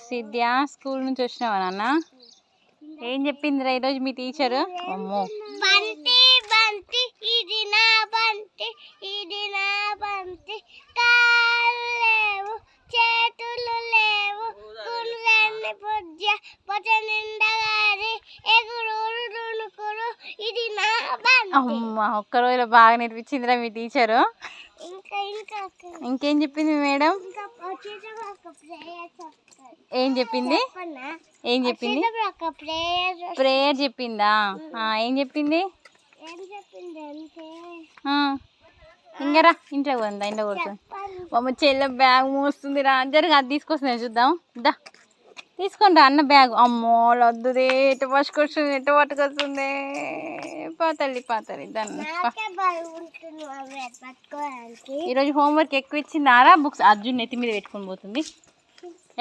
సిద్ధ్య school నుంచి వచ్చినావా నాన్న? ఏం చెప్పిందిరా ఈరోజు మీ టీచరు? అమ్మో బంతి బంతి ఇది నా బంతి, ఇది నా బంతి, కాళ్ళు లేవు చేతులు లేవు, గుండ్రని బుజ్జ బొజ నిండగారి ఎగురు దునుకురు, ఇది నా బంతి. అమ్మ ఒక్క రోజులో బాగా నేర్పించిందిరా మీ టీచరు. ఇంకేం చెప్పింది మేడం? ఏం చెప్పింది? ఏం చెప్పింది? ప్రేయర్ చెప్పిందా? ఏం చెప్పింది? ఇంకరా ఇంట్లో పోందా? ఇంట్లో కూర్చొని అమ్మ చెల్లె బ్యాగ్ మోస్తుంది రా. జరగ అది తీసుకొస్తున్నా చూద్దాం. దా తీసుకోండి అన్న బ్యాగ్. అమ్మో వద్దుదే, ఎటు పట్టుకొస్తుంది, ఎటు పట్టుకొస్తుంది. పాతల్లి పాతల్లి దాన్ని. ఈరోజు హోంవర్క్ ఎక్కువ ఇచ్చిందారా? బుక్స్ అర్జున్ నెత్తి మీద పెట్టుకొని పోతుంది.